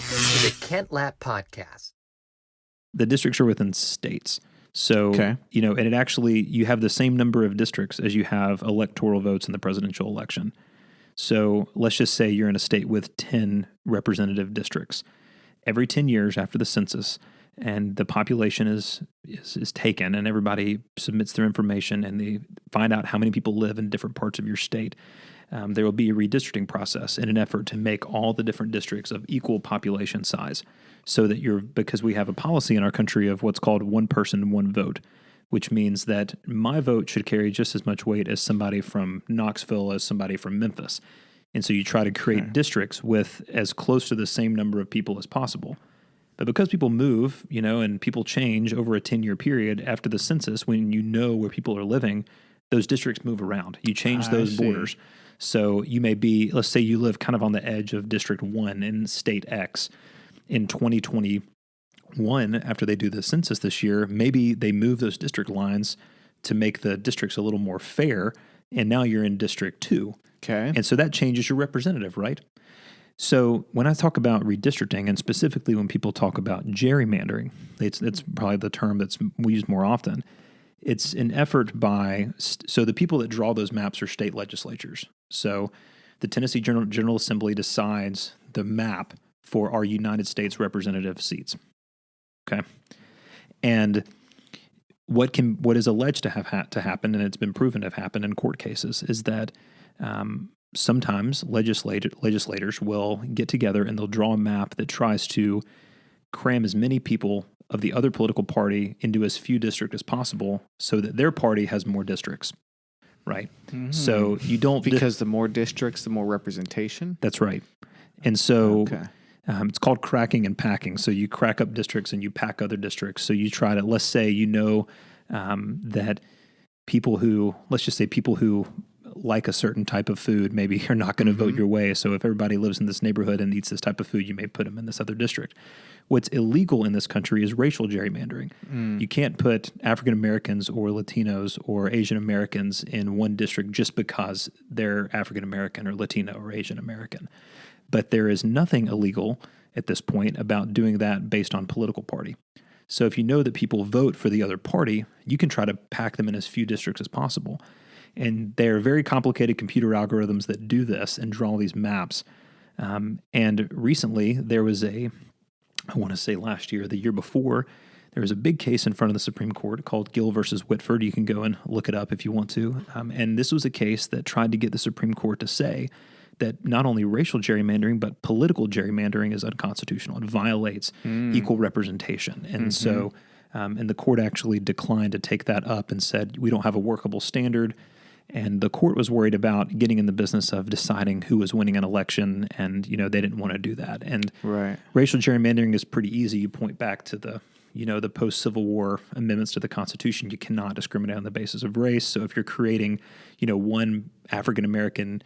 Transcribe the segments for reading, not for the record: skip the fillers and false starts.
Welcome to the Kent Lapp Podcast. The districts are within states. So, Okay. and it actually, you have the same number of districts as you have electoral votes in the presidential election. So let's just say you're in a state with 10 representative districts. Every 10 years after the census, and the population is taken, and everybody submits their information, and they find out how many people live in different parts of your state. There will be a redistricting process in an effort to make all the different districts of equal population size, so that because we have a policy in our country of what's called one person, one vote, which means that my vote should carry just as much weight as somebody from Knoxville as somebody from Memphis. And so you try to create districts with as close to the same number of people as possible. But because people move, and people change over a 10-year period after the census, when you know where people are living, those districts move around. You change those borders. So you may be, let's say you live kind of on the edge of District 1 in State X. In 2021, after they do the census this year, maybe they move those district lines to make the districts a little more fair, and now you're in District 2. Okay. And so that changes your representative, right? So when I talk about redistricting, and specifically when people talk about gerrymandering, it's probably the term that's used more often. It's an effort so the people that draw those maps are state legislatures. So the Tennessee General Assembly decides the map for our United States representative seats. Okay. And what is alleged to have to happen, and it's been proven to have happened in court cases, is that sometimes legislators will get together and they'll draw a map that tries to cram as many people of the other political party into as few districts as possible so that their party has more districts, right? Mm-hmm. So you don't... Because the more districts, the more representation? That's right. And so it's called cracking and packing. So you crack up districts and you pack other districts. So you try to, let's say, that people who like a certain type of food maybe are not going to vote your way. So if everybody lives in this neighborhood and eats this type of food, you may put them in this other district. What's illegal in this country is racial gerrymandering. You can't put African Americans or Latinos or Asian Americans in one district just because they're African American or Latino or Asian American. But there is nothing illegal at this point about doing that based on political party. So if you know that people vote for the other party, you can try to pack them in as few districts as possible. And they're very complicated computer algorithms that do this and draw these maps. And recently, there was I want to say last year, the year before, there was a big case in front of the Supreme Court called Gill versus Whitford. You can go and look it up if you want to. And this was a case that tried to get the Supreme Court to say that not only racial gerrymandering, but political gerrymandering is unconstitutional. It violates equal representation. And so, and the court actually declined to take that up and said, we don't have a workable standard. And the court was worried about getting in the business of deciding who was winning an election, and they didn't want to do that. And racial gerrymandering is pretty easy. You point back to the post-Civil War amendments to the Constitution. You cannot discriminate on the basis of race. So if you're creating, one African American,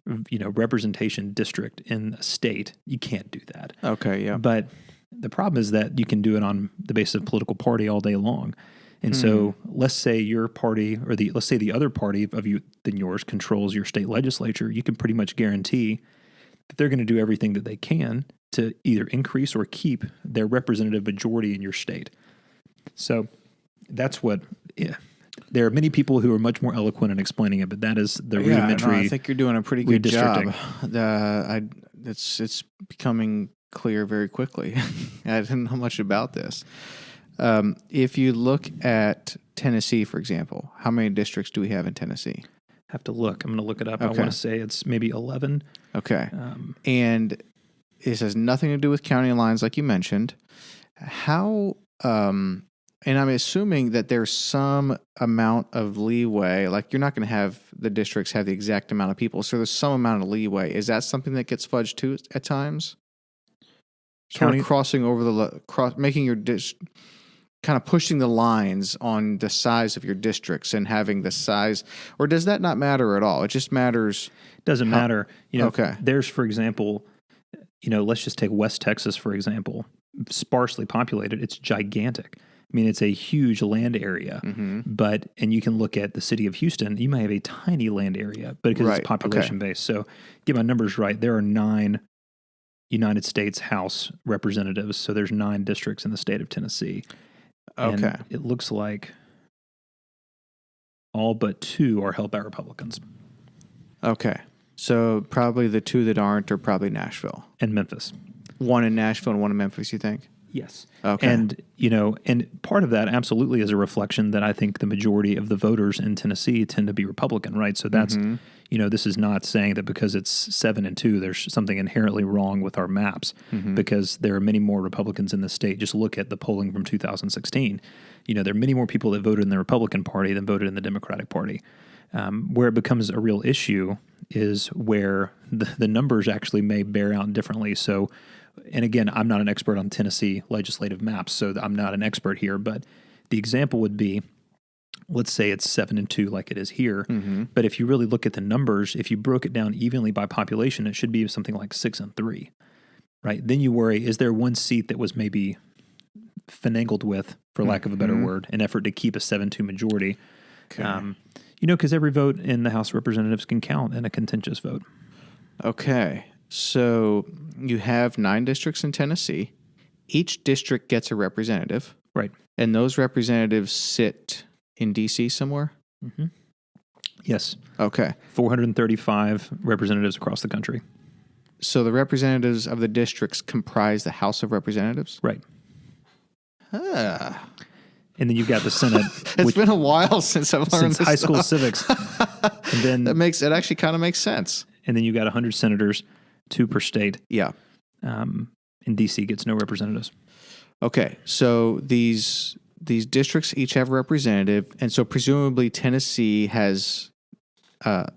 representation district in a state, you can't do that. Okay, yeah. But the problem is that you can do it on the basis of political party all day long. And so let's say your party, or let's say the other party than yours controls your state legislature, you can pretty much guarantee that they're going to do everything that they can to either increase or keep their representative majority in your state. So that's there are many people who are much more eloquent in explaining it, but that is the rudimentary. I think you're doing a pretty good job. It's becoming clear very quickly. I didn't know much about this. If you look at Tennessee, for example, how many districts do we have in Tennessee? Have to look. I'm going to look it up. Okay. I want to say it's maybe 11. Okay. And this has nothing to do with county lines like you mentioned. How, and I'm assuming that there's some amount of leeway, like you're not going to have the districts have the exact amount of people, so there's some amount of leeway. Is that something that gets fudged too at times? Kind of crossing over making your kind of pushing the lines on the size of your districts and having the size, or does that not matter at all? It just matters. Doesn't matter. Okay. There's, for example, let's just take West Texas, for example, sparsely populated. It's gigantic. I mean, it's a huge land area, and you can look at the city of Houston. You may have a tiny land area, but because it's population based. So, get my numbers right. There are 9 United States House representatives. So there's 9 districts in the state of Tennessee. And Okay. it looks like all but 2 are held by Republicans. Okay. So probably the 2 that aren't are probably Nashville. And Memphis. 1 in Nashville and 1 in Memphis, you think? Yes. Okay. And, and part of that absolutely is a reflection that I think the majority of the voters in Tennessee tend to be Republican, right? So that's, this is not saying that because it's 7-2, there's something inherently wrong with our maps because there are many more Republicans in the state. Just look at the polling from 2016. There are many more people that voted in the Republican Party than voted in the Democratic Party. Where it becomes a real issue is where the numbers actually may bear out differently. So, and again, I'm not an expert on Tennessee legislative maps, so I'm not an expert here, but the example would be, let's say it's 7-2 like it is here, but if you really look at the numbers, if you broke it down evenly by population, it should be something like 6-3, right? Then you worry, is there one seat that was maybe finagled with, for lack of a better word, an effort to keep a 7-2 majority? Okay. Because every vote in the House of Representatives can count in a contentious vote. Okay. So you have 9 districts in Tennessee. Each district gets a representative. Right. And those representatives sit in D.C. somewhere? Yes. Okay. 435 representatives across the country. So the representatives of the districts comprise the House of Representatives? Right. Ah. And then you've got the Senate. It's been a while since I've learned since this high school stuff. civics. And then It actually kind of makes sense. And then you've got 100 senators, 2 per state. Yeah. And D.C. gets no representatives. Okay. So these districts each have a representative, and so presumably Tennessee has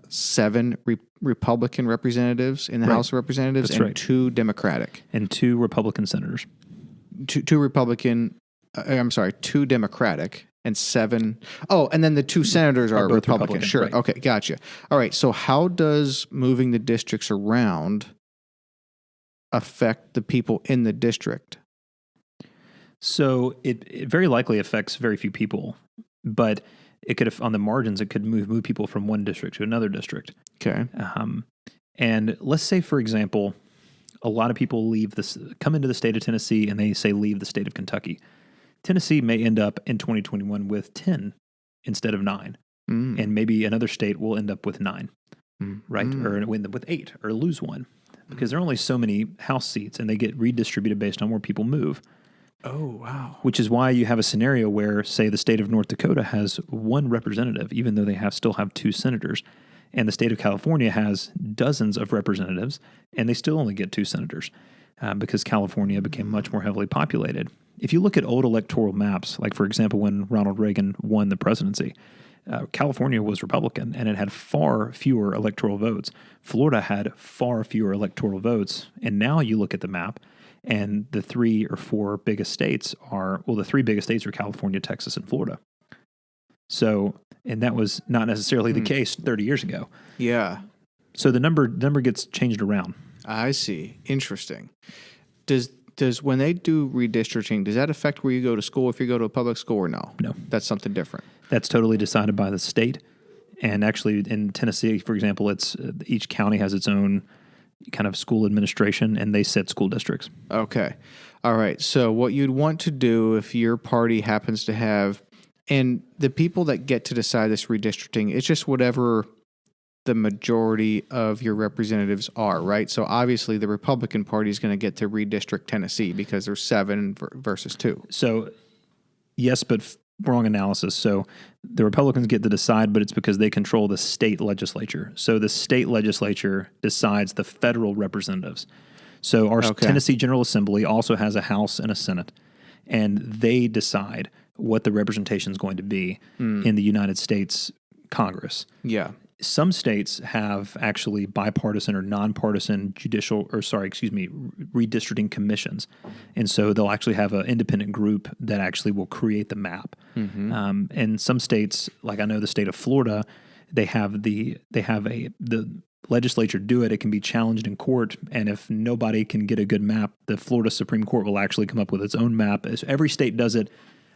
7 Republican representatives in the House of Representatives. That's and 2 Democratic. And 2 Republican senators. 2 Republican. 2 Democratic and 7. Oh, and then the 2 senators are both Republican. Sure. right. Okay. Gotcha. All right. So how does moving the districts around affect the people in the district? So it very likely affects very few people, but it could, on the margins, it could move people from one district to another district. Okay. And let's say, for example, a lot of people come into the state of Tennessee and they say leave the state of Kentucky. Tennessee may end up in 2021 with 10 instead of 9. And maybe another state will end up with 9, right? Or end up with 8 or lose 1 because there are only so many House seats and they get redistributed based on where people move. Oh, wow. Which is why you have a scenario where, say, the state of North Dakota has 1 representative, even though they still have 2 senators. And the state of California has dozens of representatives, and they still only get 2 senators because California became much more heavily populated. If you look at old electoral maps, like, for example, when Ronald Reagan won the presidency, California was Republican, and it had far fewer electoral votes. Florida had far fewer electoral votes. And now you look at the map, and the 3 or 4 biggest states the 3 biggest states are California, Texas, and Florida. So, and that was not necessarily the case 30 years ago. Yeah. So the number gets changed around. I see. Interesting. Does when they do redistricting, does that affect where you go to school if you go to a public school or no? No. That's something different. That's totally decided by the state. And actually in Tennessee, for example, it's each county has its own kind of school administration and they set school districts. Okay. All right. So what you'd want to do if your party happens to have, and the people that get to decide this redistricting, it's just whatever the majority of your representatives are, right? So obviously the Republican Party is going to get to redistrict Tennessee because there's 7 versus 2. So yes, but wrong analysis. So the Republicans get to decide, but it's because they control the state legislature. So the state legislature decides the federal representatives. So our Tennessee General Assembly also has a House and a Senate, and they decide what the representation is going to be in the United States Congress. Yeah. Some states have actually bipartisan or nonpartisan redistricting commissions. And so they'll actually have an independent group that actually will create the map. And some states, like I know the state of Florida, they have the legislature do it. It can be challenged in court. And if nobody can get a good map, the Florida Supreme Court will actually come up with its own map. Every state does it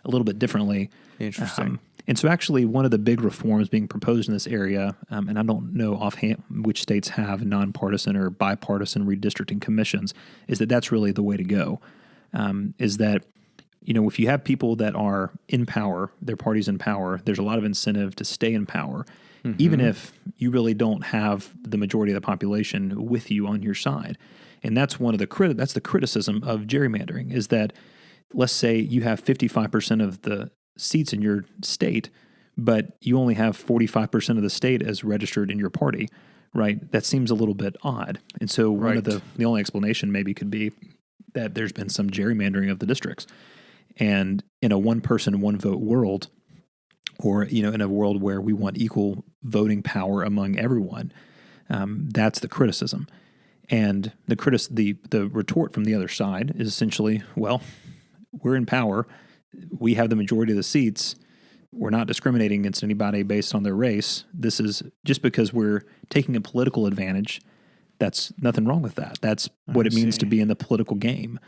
a little bit differently. Interesting. And so actually one of the big reforms being proposed in this area, and I don't know offhand which states have nonpartisan or bipartisan redistricting commissions, is that that's really the way to go. Is that, if you have people that are in power, their party's in power, there's a lot of incentive to stay in power, even if you really don't have the majority of the population with you on your side. And that's that's the criticism of gerrymandering, is that, let's say you have 55% of the seats in your state, but you only have 45% of the state as registered in your party, right? That seems a little bit odd. And so one of the only explanation maybe could be that there's been some gerrymandering of the districts. And in a one person, one vote world, or, in a world where we want equal voting power among everyone, that's the criticism. And the retort from the other side is essentially, well, we're in power. We have the majority of the seats. We're not discriminating against anybody based on their race. This is just because we're taking a political advantage. That's nothing wrong with that. That's what it means to be in the political game.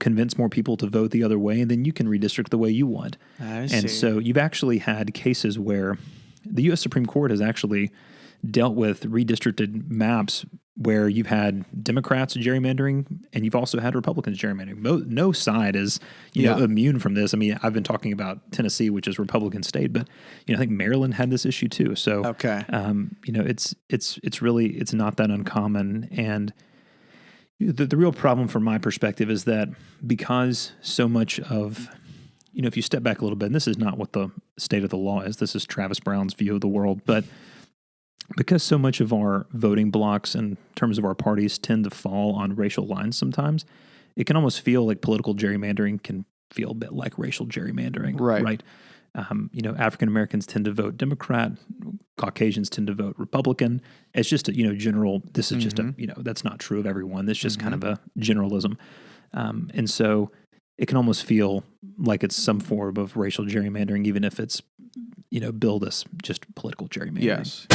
Convince more people to vote the other way, and then you can redistrict the way you want. And so you've actually had cases where the U.S. Supreme Court has actually dealt with redistricted maps where you've had Democrats gerrymandering and you've also had Republicans gerrymandering. No side is immune from this. I mean, I've been talking about Tennessee, which is a Republican state, but I think Maryland had this issue too. So it's really not that uncommon. And the real problem from my perspective is that because so much of if you step back a little bit, and this is not what the state of the law is, this is Travis Brown's view of the world, but because so much of our voting blocks in terms of our parties tend to fall on racial lines sometimes, it can almost feel like political gerrymandering can feel a bit like racial gerrymandering. Right? African Americans tend to vote Democrat, Caucasians tend to vote Republican. It's just a, general, this is just a, that's not true of everyone. That's just kind of a generalism. And so it can almost feel like it's some form of racial gerrymandering, even if it's billed as just political gerrymandering. Yes.